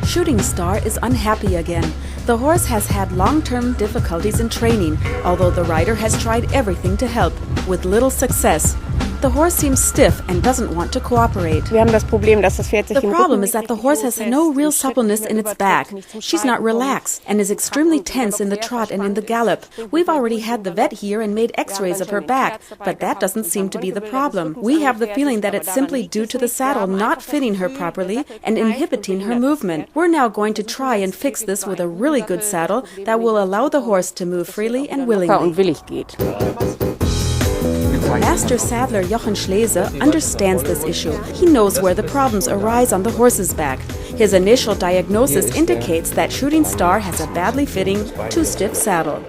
Shooting Star is unhappy again. The horse has had long-term difficulties in training, although the rider has tried everything to help, with little success. The horse seems stiff and doesn't want to cooperate. The problem is that the horse has no real suppleness in its back. She's not relaxed and is extremely tense in the trot and in the gallop. We've already had the vet here and made x-rays of her back, but that doesn't seem to be the problem. We have the feeling that it's simply due to the saddle not fitting her properly and inhibiting her movement. We're now going to try and fix this with a really good saddle that will allow the horse to move freely and willingly. Master saddler Jochen Schleese understands this issue. He knows where the problems arise on the horse's back. His initial diagnosis indicates that Shooting Star has a badly fitting, too stiff saddle.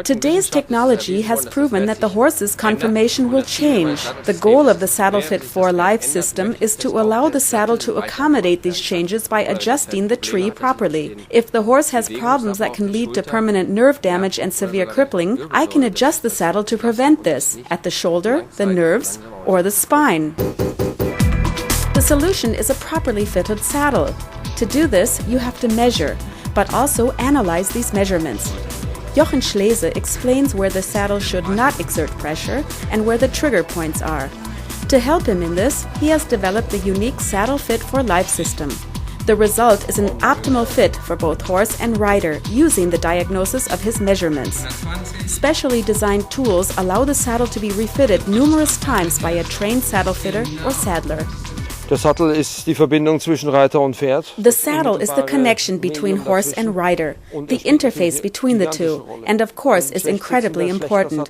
Today's technology has proven that the horse's conformation will change. The goal of the Saddlefit for Life system is to allow the saddle to accommodate these changes by adjusting the tree properly. If the horse has problems that can lead to permanent nerve damage and severe crippling, I can adjust the saddle to prevent this, at the shoulder, the nerves, or the spine. The solution is a properly fitted saddle. To do this, you have to measure, but also analyze these measurements. Jochen Schleese explains where the saddle should not exert pressure and where the trigger points are. To help him in this, he has developed the unique Saddlefit for Life system. The result is an optimal fit for both horse and rider using the diagnosis of his measurements. Specially designed tools allow the saddle to be refitted numerous times by a trained saddle fitter or saddler. Der Sattel ist die Verbindung zwischen Reiter und Pferd. The saddle is the connection between horse and rider, the interface between the two, and of course is incredibly important.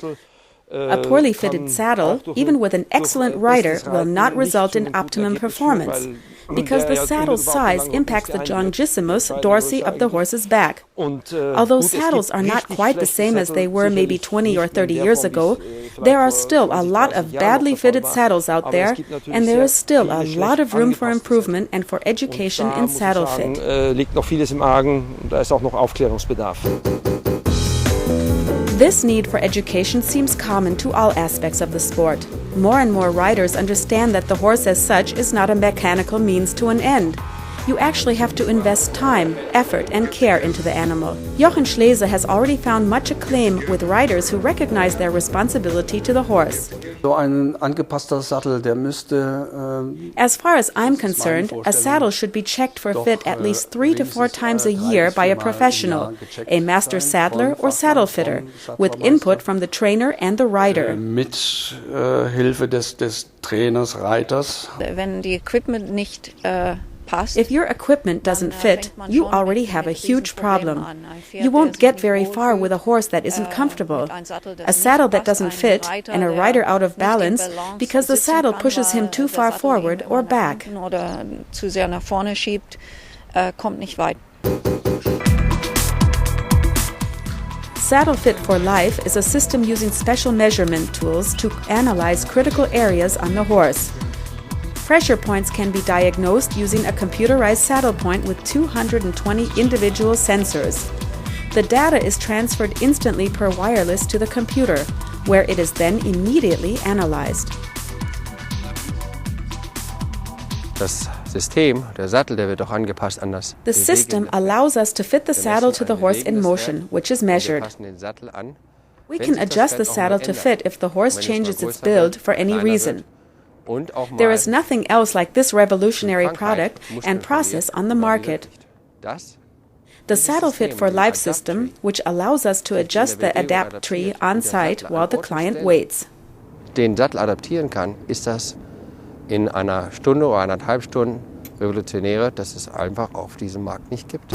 A poorly fitted saddle, even with an excellent rider, will not result in optimum performance, because the saddle's size impacts the longissimus dorsi of the horse's back. Although saddles are not quite the same as they were maybe 20 or 30 years ago, there are still a lot of badly fitted saddles out there, and there is still a lot of room for improvement and for education in saddle fit. Liegt noch vieles im Argen, da ist auch noch Aufklärungsbedarf. This need for education seems common to all aspects of the sport. More and more riders understand that the horse as such is not a mechanical means to an end. You actually have to invest time, effort, and care into the animal. Jochen Schleese has already found much acclaim with riders who recognize their responsibility to the horse. So ein angepasster Sattel, der müsste, as far as I'm concerned, a saddle should be checked for fit at least 3 to 4 times a year by a professional, a master saddler or saddle fitter, with input from the trainer and the rider. Mit Hilfe des Trainers, Reiters. Wenn die Equipment nicht If your equipment doesn't fit, you already have a huge problem. You won't get very far with a horse that isn't comfortable, a saddle that doesn't fit, and a rider out of balance because the saddle pushes him too far forward or back. Saddlefit for Life is a system using special measurement tools to analyze critical areas on the horse. Pressure points can be diagnosed using a computerized saddle point with 220 individual sensors. The data is transferred instantly per wireless to the computer, where it is then immediately analyzed. Das System, der Sattel, der wird auch angepasst an das. The system allows us to fit the saddle to the horse in motion, which is measured. We can adjust the saddle to fit if the horse changes its build for any reason. There is nothing else like this revolutionary product and process on the market. The Saddlefit for Life system, which allows us to adjust the adapt tree on site while the client waits. Den Sattel adaptieren kann, ist das in einer Stunde oder 1,5 Stunden revolutionäre, dass es einfach auf diesem Markt nicht gibt.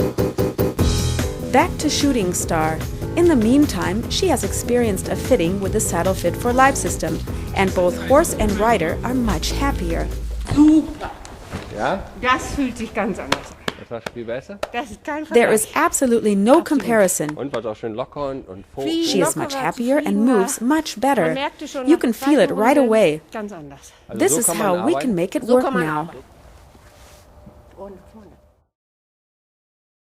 Back to Shooting Star. In the meantime, she has experienced a fitting with the Saddlefit for Life system, and both horse and rider are much happier. Super. Ja? Das fühlt sich ganz anders an. Das war viel besser. Das ist kein Vergleich. There is absolutely no comparison. Und war auch schön locker und She is much happier and moves much better. You can feel it right away. Ganz anders. This is how we can make it work now.